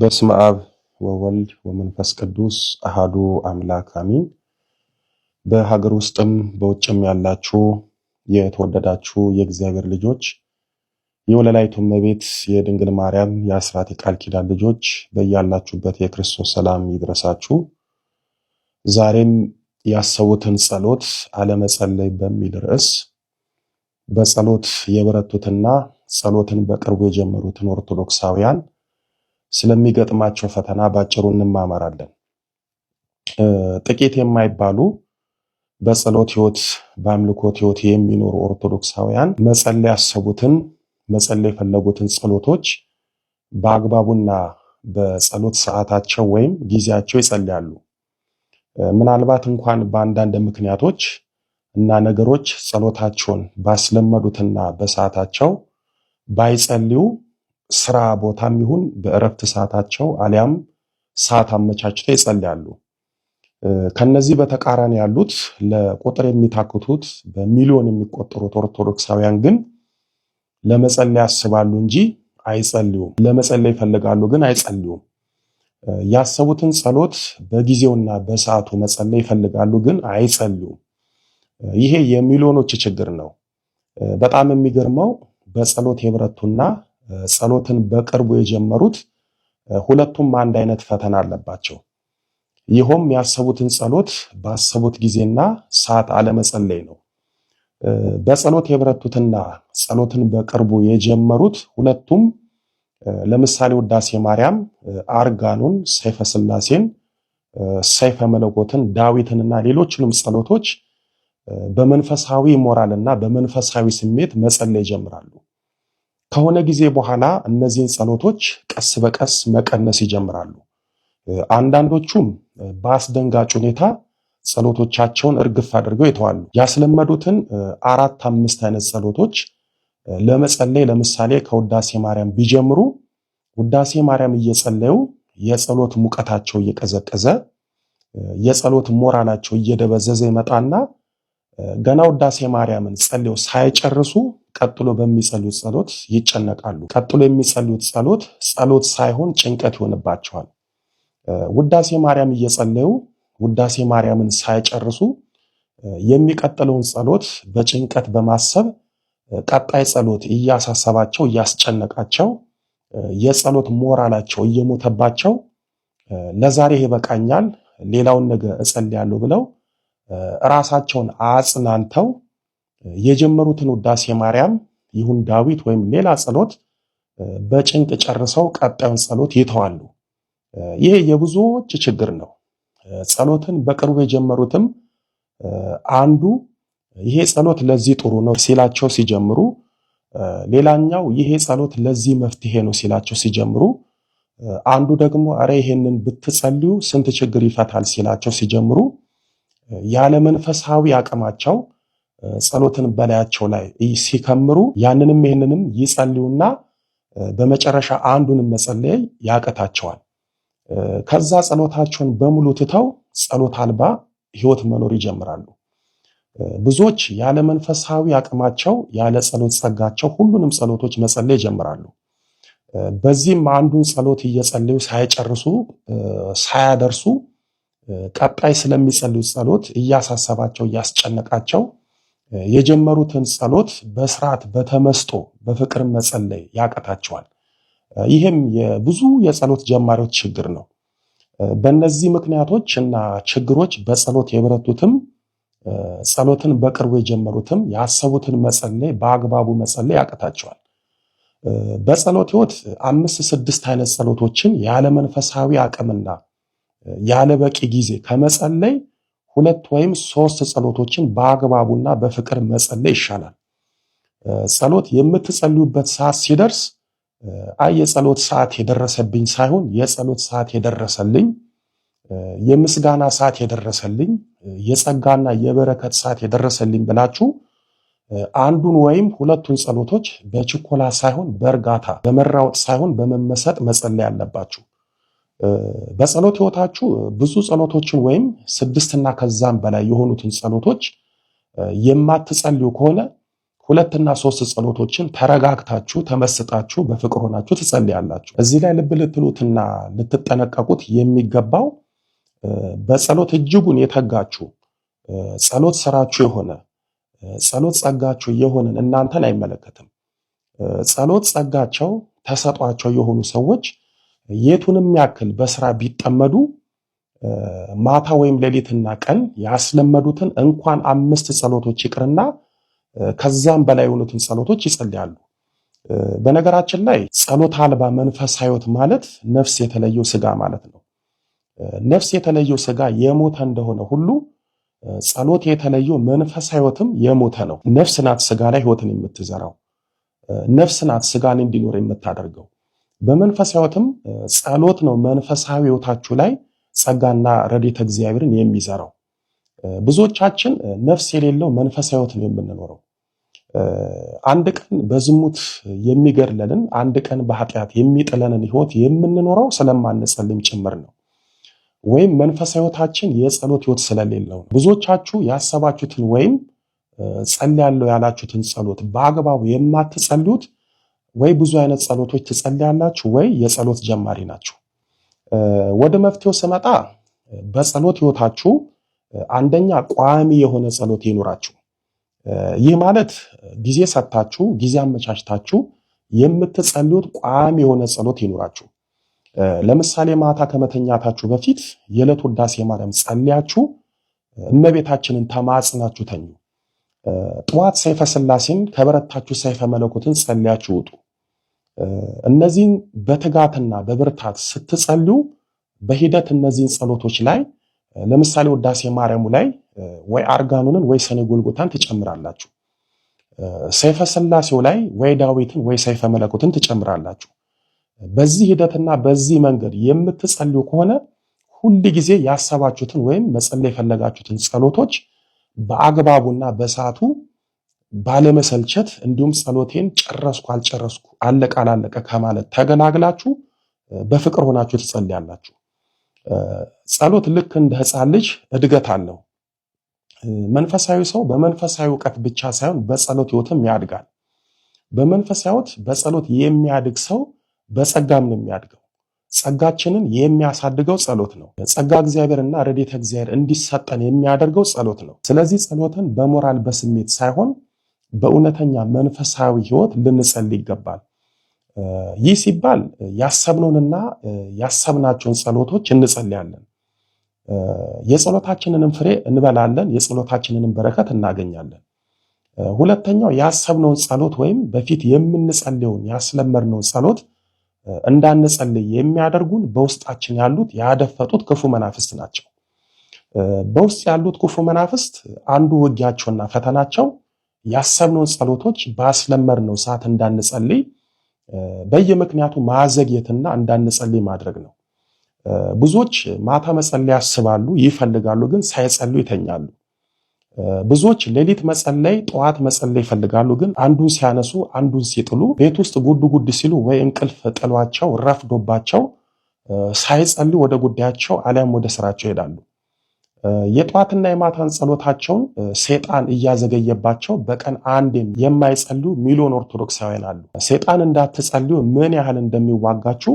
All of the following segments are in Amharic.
በስመ አብ ወወልድ ወመንፈስ ቅዱስ አሃዱ አምላክ አሚን። በሀገር ውስጥም በውጭም ያላችሁ የተወደዳችሁ የእግዚአብሔር ልጆች የወለላይቱ እመቤት የድንግል ማርያም የአስራት የቃል ኪዳን ልጆች በያላችሁበት የክርስቶስ ሰላም ይድረሳችሁ። ዛሬም ያሰቡትን ጸሎት አለመጸለይ በሚል ርዕስ በጸሎት የበረቱትና ጸሎትን በቅርቡ የጀመሩትን ኦርቶዶክሳውያን ስለሚገጥማቸው ፈተና ባጭሩ እንማማራለን። ጥቂት የማይባሉ በጸሎት ሕይወት በአምልኮት ሕይወት የሚኖሩ ኦርቶዶክሳውያን መጸለይ ያሰቡትን መጸለይ የፈለጉትን ጸሎቶች በአግባቡና በጸሎት ሰዓታቸው ወይም ጊዜያቸው ይጸልያሉ። ምናልባት እንኳን በአንዳንድ ምክንያቶች እና ነገሮች ጸሎታቸውን ባስለመዱትና በሰዓታቸው ባይጸልዩ ስራ ቦታም ይሁን በእረፍት ሰዓታቸው አሊያም ሰዓት አመቻችተው ይጸልያሉ። ከነዚህ በተቃራኒ ያሉት ለቁጥር የሚታክቱት በሚሊዮን የሚቆጠሩት ኦርቶዶክሳውያን ግን ለመጸለይ ያስባሉ እንጂ አይጸልዩም። ለመጸለይ ይፈልጋሉ ግን አይጸልዩም። ያሰቡትን ጸሎት በጊዜውና በሰዓቱ መጸለይ ይፈልጋሉ ግን አይጸልዩም። ይሄ የሚሊዮኖች ችግር ነው። በጣም የሚገርመው በጸሎት የበረቱና ጸሎትን በቅርቡ የጀመሩት ሁለቱም አንድ አይነት ፈተና አለባቸው። ይህም ያሰቡትን ጸሎት ባሰቡት ጊዜና ሰዓት አለመጸለይ ነው። በጸሎት የበረቱትና ጸሎትን በቅርቡ የጀመሩት ሁለቱም ለምሳሌ ውዳሴ ማርያም፣ አርጋኑን፣ ሰይፈ ሥላሴን፣ ሰይፈ መለኮትን፣ ዳዊትንና ሌሎችንም ጸሎቶች በመንፈሳዊ ሞራልና በመንፈሳዊ ስሜት መጸለይ ይጀምራሉ። ከሆነ ጊዜ በኋላ እነዚህን ጸሎቶች ቀስ በቀስ መቀነስ ይጀምራሉ። አንዳንዶቹም በአስደንጋጭ ሁኔታ ጸሎቶቻቸውን እርግፍ አድርገው ይተዋሉ። ያስለመዱትን 4-5 አይነት ጸሎቶች ለመጸለይ ለምሳሌ ከውዳሴ ማርያም ቢጀምሩ ውዳሴ ማርያም እየጸለዩ የጸሎት ሙቀታቸው እየቀዘቀዘ የጸሎት ሞራላቸው እየደበዘዘ ይመጣና ገና ውዳሴ ማርያምን ጸልየው ሳይጨርሱ ቀጥሎ በሚጸልዩት ጸሎት ይጨነቃሉ። ቀጥሎ የሚጸልዩት ጸሎት ሳይሆን ጭንቀት ይሆንባቸዋል። ውዳሴ ማርያም እየጸለዩ ውዳሴ ማርያምን ሳይጨርሱ የሚቀጥለውን ጸሎት በጭንቀት በማሰብ ቀጣይ ጸሎት እያሳሰባቸው እያስጨነቃቸው የጸሎት ሞራላቸው እየሞተባቸው ለዛሬ ይበቃኛል ሌላውን ነገር እጸልያለሁ ብለው ራሳቸውን አጽናንተው የጀመሩትን ውዳሴ ማርያም ይሁን ዳዊት ወይም ሌላ ጸሎት በጭንቅ ጨርሰው ቀጣዩን ጸሎት ይተዋሉ። ይሄ የብዙዎች ችግር ነው። ጸሎትን በቅርቡ የጀመሩትም አንዱ ይሄ ጸሎት ለዚህ ጥሩ ነው ሲላቸው ሲጀምሩ፣ ሌላኛው ይሄ ጸሎት ለዚህ መፍትሄ ነው ሲላቸው ሲጀምሩ፣ አንዱ ደግሞ አረ ይሄንን ብትጸልዩ ስንት ችግር ይፈታል ሲላቸው ሲጀምሩ ያለ መንፈሳዊ አቅማቸው ጸሎትን በላያቸው ላይ ሲከምሩ ያንንም ይሄንንም ይጸልዩና በመጨረሻ አንዱንም መጸለይ ያቀታቸዋል። ከዛ ጸሎታቸውን በሙሉ ትተው ጸሎት አልባ ሕይወት መኖር ይጀምራሉ። ብዙዎች ያለ መንፈሳዊ አቅማቸው ያለ ጸሎት ጸጋቸው ሁሉንም ጸሎቶች መጸለይ ይጀምራሉ። በዚህም አንዱን ጸሎት እየጸለዩ ሳይጨርሱ ሳያደርሱ ቀጣይ ስለሚጸልዩት ጸሎት እያሳሰባቸው እያስጨነቃቸው የጀመሩትን ጸሎት በስርዓት በተመስጦ በፍቅር መጸለይ ያቀታቸዋል። ይህም የብዙ የጸሎት ጀማሪዎች ችግር ነው። በእነዚህ ምክንያቶች እና ችግሮች በጸሎት የበረቱትም ጸሎትን በቅርቡ የጀመሩትም ያሰቡትን መጸለይ በአግባቡ መጸለይ ያቀታቸዋል። በጸሎት ሕይወት 5-6 አይነት ጸሎቶችን ያለ መንፈሳዊ አቅምና ያለ በቂ ጊዜ ከመጸለይ 2 ወይም 3 ጸሎቶችን በአግባቡና በፍቅር መጸለይ ይሻላል። ጸሎት የምትጸልዩበት ሰዓት ሲደርስ የጸሎት ሰዓት የደረሰብኝ ሳይሆን የጸሎት ሰዓት የደረሰልኝ፣ የምስጋና ሰዓት የደረሰልኝ፣ የጸጋና የበረከት ሰዓት የደረሰልኝ ብላችሁ አንዱን ወይም 2ቱን ጸሎቶች በችኮላ ሳይሆን በእርጋታ በመራወጥ ሳይሆን በመመሰጥ መጸለይ አለባችሁ። በጸሎት ሕይወታችሁ ብዙ ጸሎቶችን ወይም 6 እና ከዛም በላይ የሆኑትን ጸሎቶች የማትጸልዩ ከሆነ 2 እና 3 ጸሎቶችን ተረጋግታችሁ ተመስጣችሁ በፍቅር ሆናችሁ ትጸልያላችሁ። እዚህ ላይ ልብ ልትሉትና ልትጠነቀቁት የሚገባው በጸሎት እጅጉን የተጋችሁ ጸሎት ስራችሁ የሆነ ጸሎት ጸጋችሁ የሆነን እናንተን አይመለከትም። ጸሎት ጸጋቸው ተሰጧቸው የሆኑ ሰዎች የቱንም ያክል በስራ ቢጠመዱ ማታ ወይም ሌሊትና ቀን ያስለመዱትን እንኳን 5 ጸሎቶች ይቅርና ከዛም በላይ የሆኑትን ጸሎቶች ይጸልያሉ። በነገራችን ላይ ጸሎት አልባ መንፈሳዊ ሕይወት ማለት ነፍስ የተለየው ስጋ ማለት ነው። ነፍስ የተለየው ስጋ የሞተ እንደሆነ ሁሉ ጸሎት የተለየው መንፈሳዊ ሕይወትም የሞተ ነው። ነፍስ ናት ስጋ ላይ ሕይወትን የምትዘራው። ነፍስ ናት ስጋን እንዲኖር የምታደርገው። በመንፈሳዊ ሕይወትም ጸሎት ነው መንፈሳዊ ሕይወታችሁ ላይ ጸጋና ረድኤተ እግዚአብሔርን የሚዘራው። ብዙዎቻችን ነፍስ የሌለው መንፈሳዊ ሕይወት ነው የምንኖረው። አንድ ቀን በዝሙት የሚገድለንን አንድ ቀን በኃጢአት የሚጥለንን ሕይወት የምንኖረው ስለማንጸልይም ጭምር ነው። ወይም መንፈሳዊ ሕይወታችን የጸሎት ሕይወት ስለሌለው ነው። ብዙዎቻችሁ ያሰባችሁትን ወይም ጸልያለሁ ያላችሁትን ጸሎት በአግባቡ የማትጸልዩት ወይ ብዙ አይነት ጸሎቶች ትጸልያላችሁ ወይ የጸሎት ጀማሪ ናችሁ። ወደ መፍትሄው ስመጣ በጸሎት ሕይወታችሁ አንደኛ ቋሚ የሆነ ጸሎት ይኑራችሁ። ይህ ማለት ጊዜ ሰጥታችሁ ጊዜ አመቻችታችሁ የምትጸልዩት ቋሚ የሆነ ጸሎት ይኑራችሁ። ለምሳሌ ማታ ከመተኛታችሁ በፊት የዕለት ውዳሴ ማርያም ጸልያችሁ እመቤታችንን ተማጽናችሁ ተኙ። ጠዋት ሰይፈ ሥላሴን ከበረታችሁ ሰይፈ መለኮትን ጸልያችሁ ውጡ። እነዚህን በትጋትና በብርታት ስትጸልዩ በሂደት እነዚህን ጸሎቶች ላይ ለምሳሌ ውዳሴ ማርያሙ ላይ ወይ አርጋኑንን ወይ ሰኔ ጎልጎታን ትጨምራላችሁ። ሰይፈ ሥላሴው ላይ ወይ ዳዊትን ወይ ሰይፈ መለኮትን ትጨምራላችሁ። በዚህ ሂደትና በዚህ መንገድ የምትጸልዩ ከሆነ ሁል ጊዜ ያሰባችሁትን ወይም መጸለይ የፈለጋችሁትን ጸሎቶች በአግባቡና በሰዓቱ ባለመሰልቸት እንዲሁም ጸሎቴን ጨረስኩ አልጨረስኩ አለቀ አላለቀ ከማለት ተገላግላችሁ በፍቅር ሆናችሁ ትጸልያላችሁ። ጸሎት ልክ እንደ ሕፃን ልጅ እድገት አለው። መንፈሳዊ ሰው በመንፈሳዊ ዕውቀት ብቻ ሳይሆን በጸሎት ሕይወትም ያድጋል። በመንፈሳዊ ሕይወት በጸሎት የሚያድግ ሰው በጸጋም ነው የሚያድገው። ጸጋችንን የሚያሳድገው ጸሎት ነው። ጸጋ እግዚአብሔርና ረድኤተ እግዚአብሔር እንዲሰጠን የሚያደርገው ጸሎት ነው። ስለዚህ ጸሎትን በሞራል በስሜት ሳይሆን በእውነተኛ መንፈሳዊ ሕይወት ልንጸልይ ይገባል። ይህ ሲባል ያሰብነውንና ያሰብናቸውን ጸሎቶች እንጸልያለን። የጸሎታችንንም ፍሬ እንበላለን፣ የጸሎታችንንም በረከት እናገኛለን። ሁለተኛው ያሰብነውን ጸሎት ወይም በፊት የምንጸልየውን ያስለመድነውን ጸሎት እንዳንጸልይ የሚያደርጉን በውስጣችን ያሉት ያደፈጡት ክፉ መናፍስት ናቸው። በውስጥ ያሉት ክፉ መናፍስት አንዱ ውጊያቸውና ፈተናቸው ያሰብነውን ጸሎቶች ባስለመድነው ሰዓት እንዳንጸልይ በየምክንያቱ ማዘግየትና እንዳንጸልይ ማድረግ ነው። ብዙዎች ማታ መጸለይ ያስባሉ፣ ይፈልጋሉ፣ ግን ሳይጸልዩ ይተኛሉ። ብዙዎች ሌሊት መጸለይ፣ ጠዋት መጸለይ ይፈልጋሉ፣ ግን አንዱን ሲያነሱ አንዱን ሲጥሉ ቤት ውስጥ ጉድ ጉድ ሲሉ ወይ እንቅልፍ ጥሏቸው ረፍዶባቸው ሳይጸልዩ ወደ ጉዳያቸው አሊያም ወደ ስራቸው ይሄዳሉ። የጠዋትና የማታን ጸሎታቸውን ሰይጣን እያዘገየባቸው በቀን አንዴም የማይጸልዩ ሚሊዮን ኦርቶዶክሳውያን አሉ። ሰይጣን እንዳትጸልዩ ምን ያህል እንደሚዋጋችሁ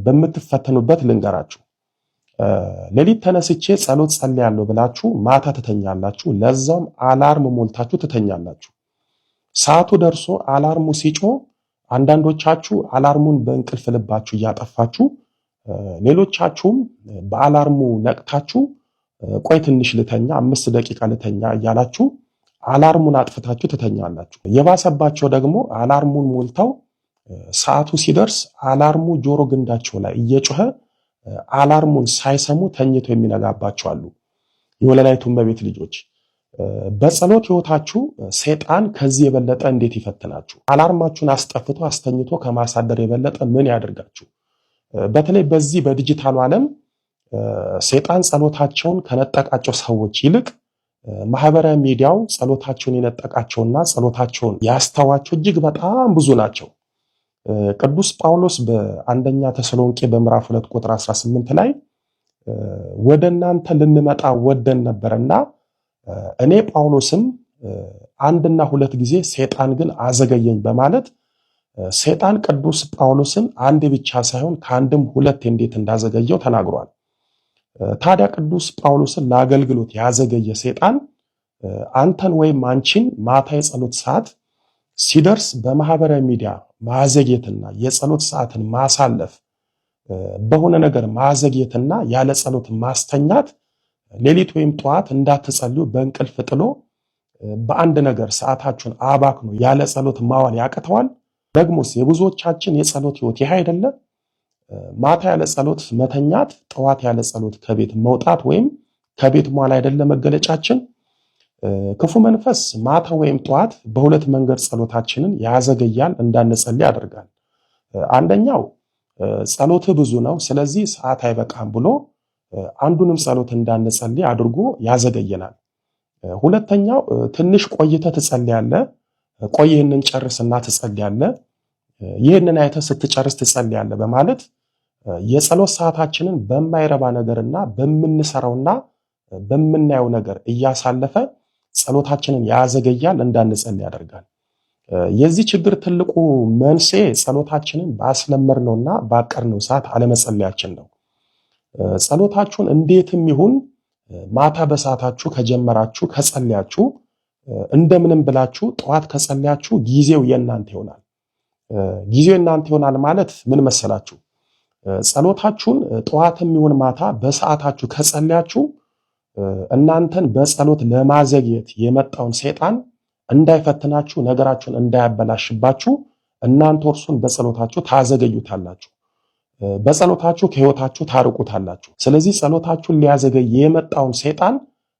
በምትፈተኑበት ልንገራችሁ። ሌሊት ተነስቼ ጸሎት ጸልያለሁ ብላችሁ ማታ ትተኛላችሁ። ለዛውም አላርም ሞልታችሁ ትተኛላችሁ። ሰዓቱ ደርሶ አላርሙ ሲጮህ አንዳንዶቻችሁ አላርሙን በእንቅልፍ ልባችሁ እያጠፋችሁ፣ ሌሎቻችሁም በአላርሙ ነቅታችሁ ቆይ ትንሽ ልተኛ 5 ደቂቃ ልተኛ እያላችሁ አላርሙን አጥፍታችሁ ትተኛላችሁ። የባሰባቸው ደግሞ አላርሙን ሞልተው ሰዓቱ ሲደርስ አላርሙ ጆሮ ግንዳቸው ላይ እየጮኸ አላርሙን ሳይሰሙ ተኝተው የሚነጋባቸው አሉ። የወለላይቱ እመቤት ልጆች በጸሎት ሕይወታችሁ ሰይጣን ከዚህ የበለጠ እንዴት ይፈትናችሁ? አላርማችሁን አስጠፍቶ አስተኝቶ ከማሳደር የበለጠ ምን ያደርጋችሁ? በተለይ በዚህ በዲጂታሉ ዓለም ሰይጣን ጸሎታቸውን ከነጠቃቸው ሰዎች ይልቅ ማህበራዊ ሚዲያው ጸሎታቸውን የነጠቃቸውና ጸሎታቸውን ያስተዋቸው እጅግ በጣም ብዙ ናቸው። ቅዱስ ጳውሎስ በአንደኛ ተሰሎንቄ በምዕራፍ 2 ቁጥር 18 ላይ ወደ እናንተ ልንመጣ ወደን ነበርና እኔ ጳውሎስም አንድና ሁለት ጊዜ ሰይጣን ግን አዘገየኝ በማለት ሰይጣን ቅዱስ ጳውሎስን አንድ ብቻ ሳይሆን ከአንድም ሁለት እንዴት እንዳዘገየው ተናግሯል። ታዲያ ቅዱስ ጳውሎስን ለአገልግሎት ያዘገየ ሰይጣን አንተን ወይም አንቺን ማታ የጸሎት ሰዓት ሲደርስ በማህበራዊ ሚዲያ ማዘግየትና የጸሎት ሰዓትን ማሳለፍ በሆነ ነገር ማዘግየትና ያለ ጸሎት ማስተኛት ሌሊት ወይም ጠዋት እንዳትጸልዩ በእንቅልፍ ጥሎ በአንድ ነገር ሰዓታችሁን አባክኖ ያለ ጸሎት ማዋል ያቅተዋል። ደግሞስ የብዙዎቻችን የጸሎት ህይወት ይህ አይደለ? ማታ ያለ ጸሎት መተኛት፣ ጠዋት ያለ ጸሎት ከቤት መውጣት ወይም ከቤት መዋል አይደለ መገለጫችን? ክፉ መንፈስ ማታ ወይም ጠዋት በሁለት መንገድ ጸሎታችንን ያዘገያል፣ እንዳንጸልይ ያደርጋል። አንደኛው ጸሎት ብዙ ነው ስለዚህ ሰዓት አይበቃም ብሎ አንዱንም ጸሎት እንዳንጸልይ አድርጎ ያዘገየናል። ሁለተኛው ትንሽ ቆይተህ ትጸልያለህ፣ ቆይ ይህንን ጨርስና ትጸልያለህ፣ ይህንን አይተህ ስትጨርስ ትጸልያለህ በማለት የጸሎት ሰዓታችንን በማይረባ ነገርና በምንሰራውና በምናየው ነገር እያሳለፈ ጸሎታችንን ያዘገያል፣ እንዳንጸልይ ያደርጋል። የዚህ ችግር ትልቁ መንስኤ ጸሎታችንን ባስለመድነውና ባቀድነው ሰዓት አለመጸለያችን ነው። ጸሎታችሁን እንዴትም ይሁን ማታ በሰዓታችሁ ከጀመራችሁ ከጸለያችሁ እንደምንም ብላችሁ ጠዋት ከጸለያችሁ ጊዜው የእናንተ ይሆናል። ጊዜው የእናንተ ይሆናል ማለት ምን መሰላችሁ? ጸሎታችሁን ጠዋትም ይሁን ማታ በሰዓታችሁ ከጸለያችሁ እናንተን በጸሎት ለማዘግየት የመጣውን ሰይጣን እንዳይፈትናችሁ፣ ነገራችሁን እንዳያበላሽባችሁ እናንተ እርሱን በጸሎታችሁ ታዘገዩታላችሁ። በጸሎታችሁ ከህይወታችሁ ታርቁታላችሁ። ስለዚህ ጸሎታችሁን ሊያዘገይ የመጣውን ሰይጣን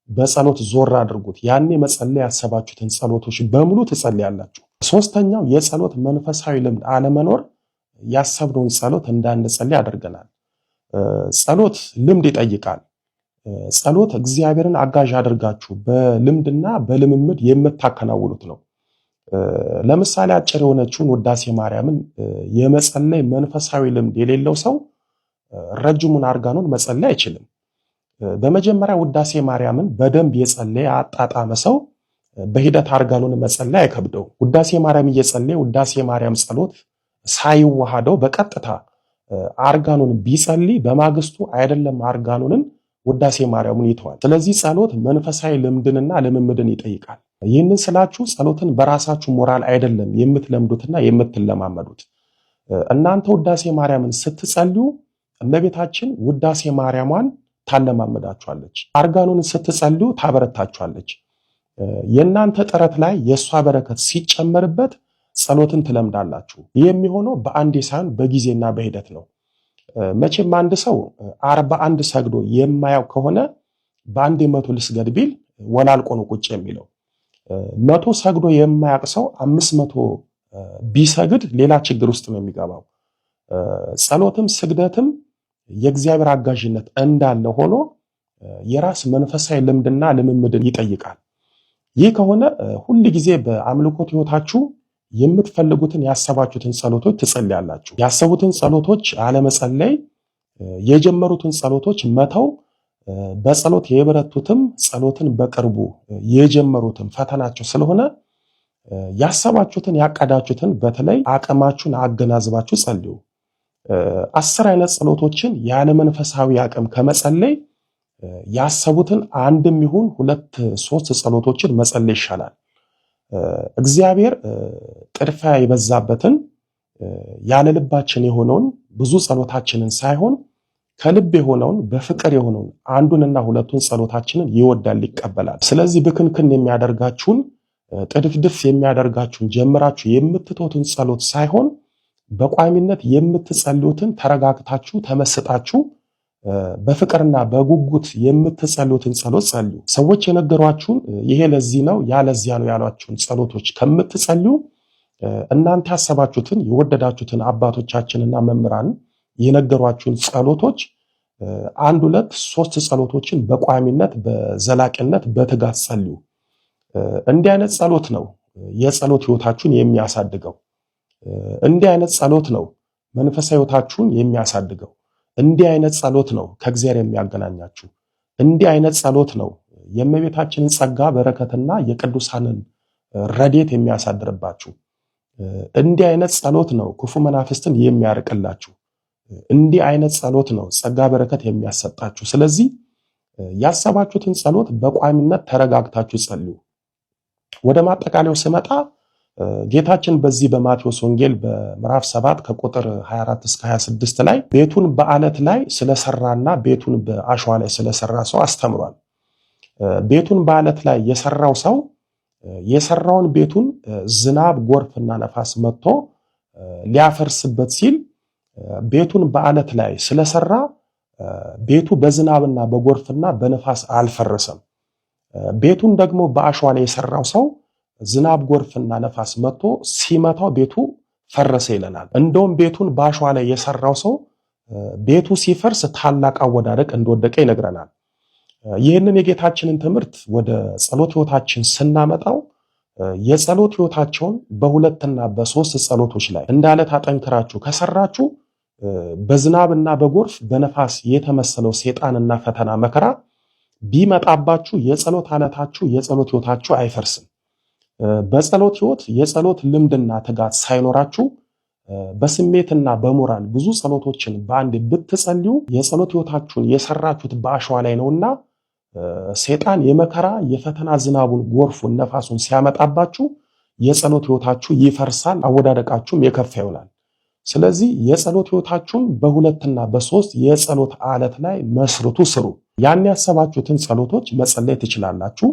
በጸሎት ዞር አድርጉት። ያኔ መጸለይ ያሰባችሁትን ጸሎቶች በሙሉ ትጸልያላችሁ። ሶስተኛው የጸሎት መንፈሳዊ ልምድ አለመኖር ያሰብነውን ጸሎት እንዳንጸልይ ያደርገናል። ጸሎት ልምድ ይጠይቃል። ጸሎት እግዚአብሔርን አጋዥ አድርጋችሁ በልምድና በልምምድ የምታከናውኑት ነው። ለምሳሌ አጭር የሆነችውን ውዳሴ ማርያምን የመጸለይ መንፈሳዊ ልምድ የሌለው ሰው ረጅሙን አርጋኖን መጸለይ አይችልም። በመጀመሪያ ውዳሴ ማርያምን በደንብ የጸለየ አጣጣመ ሰው በሂደት አርጋኖን መጸለይ አይከብደው። ውዳሴ ማርያም እየጸለየ ውዳሴ ማርያም ጸሎት ሳይዋሃደው በቀጥታ አርጋኖን ቢጸልይ በማግስቱ አይደለም አርጋኖንን ውዳሴ ማርያምን ይተዋል። ስለዚህ ጸሎት መንፈሳዊ ልምድንና ልምምድን ይጠይቃል። ይህንን ስላችሁ ጸሎትን በራሳችሁ ሞራል አይደለም የምትለምዱትና የምትለማመዱት። እናንተ ውዳሴ ማርያምን ስትጸልዩ እመቤታችን ውዳሴ ማርያሟን ታለማመዳችኋለች። አርጋኖን ስትጸልዩ ታበረታችኋለች። የእናንተ ጥረት ላይ የእሷ በረከት ሲጨመርበት ጸሎትን ትለምዳላችሁ። ይህ የሚሆነው በአንዴ ሳይሆን በጊዜና በሂደት ነው። መቼም አንድ ሰው 41 ሰግዶ የማያው ከሆነ በአንድ 100 ልስገድ ቢል ወላልቆ ነው ቁጭ የሚለው። 100 ሰግዶ የማያቅ ሰው 500 ቢሰግድ ሌላ ችግር ውስጥ ነው የሚገባው። ጸሎትም ስግደትም የእግዚአብሔር አጋዥነት እንዳለ ሆኖ የራስ መንፈሳዊ ልምድና ልምምድን ይጠይቃል። ይህ ከሆነ ሁል ጊዜ በአምልኮት ህይወታችሁ የምትፈልጉትን ያሰባችሁትን ጸሎቶች ትጸልያላችሁ። ያሰቡትን ጸሎቶች አለመጸለይ፣ የጀመሩትን ጸሎቶች መተው፣ በጸሎት የበረቱትም ጸሎትን በቅርቡ የጀመሩትም ፈተናቸው ስለሆነ ያሰባችሁትን ያቀዳችሁትን በተለይ አቅማችሁን አገናዝባችሁ ጸልዩ። 10 አይነት ጸሎቶችን ያለ መንፈሳዊ አቅም ከመጸለይ ያሰቡትን አንድም ይሁን 2 3 ጸሎቶችን መጸለይ ይሻላል። እግዚአብሔር ጥድፊያ የበዛበትን ያለ ልባችን የሆነውን ብዙ ጸሎታችንን ሳይሆን ከልብ የሆነውን በፍቅር የሆነውን አንዱንና ሁለቱን ጸሎታችንን ይወዳል፣ ይቀበላል። ስለዚህ ብክንክን የሚያደርጋችሁን ጥድፍድፍ የሚያደርጋችሁን ጀምራችሁ የምትተውትን ጸሎት ሳይሆን በቋሚነት የምትጸልዩትን ተረጋግታችሁ ተመስጣችሁ በፍቅርና በጉጉት የምትጸልዩትን ጸሎት ጸልዩ። ሰዎች የነገሯችሁን ይሄ ለዚህ ነው ያ ለዚያ ነው ያሏችሁን ጸሎቶች ከምትጸልዩ እናንተ ያሰባችሁትን የወደዳችሁትን አባቶቻችንና መምህራን የነገሯችሁን ጸሎቶች 1 2 3 ጸሎቶችን በቋሚነት በዘላቂነት በትጋት ጸልዩ። እንዲህ አይነት ጸሎት ነው የጸሎት ህይወታችሁን የሚያሳድገው። እንዲህ አይነት ጸሎት ነው መንፈሳዊ ህይወታችሁን የሚያሳድገው። እንዲህ አይነት ጸሎት ነው ከእግዚአብሔር የሚያገናኛችሁ። እንዲህ አይነት ጸሎት ነው የእመቤታችንን ጸጋ በረከትና የቅዱሳንን ረድኤት የሚያሳድርባችሁ። እንዲህ አይነት ጸሎት ነው ክፉ መናፍስትን የሚያርቅላችሁ። እንዲህ አይነት ጸሎት ነው ጸጋ በረከት የሚያሰጣችሁ። ስለዚህ ያሰባችሁትን ጸሎት በቋሚነት ተረጋግታችሁ ጸልዩ። ወደ ማጠቃለያው ስመጣ ጌታችን በዚህ በማቴዎስ ወንጌል በምዕራፍ 7 ከቁጥር 24 እስከ 26 ላይ ቤቱን በአለት ላይ ስለሰራና ቤቱን በአሸዋ ላይ ስለሰራ ሰው አስተምሯል። ቤቱን በአለት ላይ የሰራው ሰው የሰራውን ቤቱን ዝናብ፣ ጎርፍና ነፋስ መጥቶ ሊያፈርስበት ሲል ቤቱን በአለት ላይ ስለሰራ ቤቱ በዝናብና በጎርፍና በነፋስ አልፈረሰም። ቤቱን ደግሞ በአሸዋ ላይ የሰራው ሰው ዝናብ፣ ጎርፍና ነፋስ መጥቶ ሲመታው ቤቱ ፈረሰ ይለናል። እንደውም ቤቱን በአሸዋ ላይ የሰራው ሰው ቤቱ ሲፈርስ ታላቅ አወዳደቅ እንደወደቀ ይነግረናል። ይህንን የጌታችንን ትምህርት ወደ ጸሎት ሕይወታችን ስናመጣው የጸሎት ሕይወታቸውን በሁለትና በሶስት ጸሎቶች ላይ እንዳለ ታጠንክራችሁ ከሰራችሁ በዝናብና በጎርፍ በነፋስ የተመሰለው ሰይጣንና ፈተና መከራ ቢመጣባችሁ የጸሎት አለታችሁ የጸሎት ሕይወታችሁ አይፈርስም። በጸሎት ሕይወት የጸሎት ልምድና ትጋት ሳይኖራችሁ በስሜትና በሞራል ብዙ ጸሎቶችን በአንድ ብትጸልዩ የጸሎት ሕይወታችሁን የሰራችሁት በአሸዋ ላይ ነውና ሰይጣን የመከራ የፈተና ዝናቡን፣ ጎርፉን፣ ነፋሱን ሲያመጣባችሁ የጸሎት ሕይወታችሁ ይፈርሳል፣ አወዳደቃችሁም የከፋ ይሆናል። ስለዚህ የጸሎት ሕይወታችሁን በሁለትና በሶስት የጸሎት አለት ላይ መስርቱ፣ ስሩ። ያን ያሰባችሁትን ጸሎቶች መጸለይ ትችላላችሁ።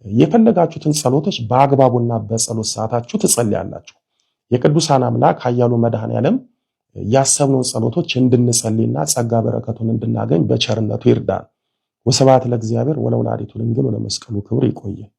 የፈለጋችሁትን ጸሎቶች በአግባቡና በጸሎት ሰዓታችሁ ትጸልያላችሁ። የቅዱሳን አምላክ ኃያሉ መድኃኔዓለም ያሰብነውን ጸሎቶች እንድንጸልይና ጸጋ በረከቱን እንድናገኝ በቸርነቱ ይርዳን። ወስብሐት ለእግዚአብሔር ወለወላዲቱ ድንግል ወለመስቀሉ ክቡር። ይቆየን።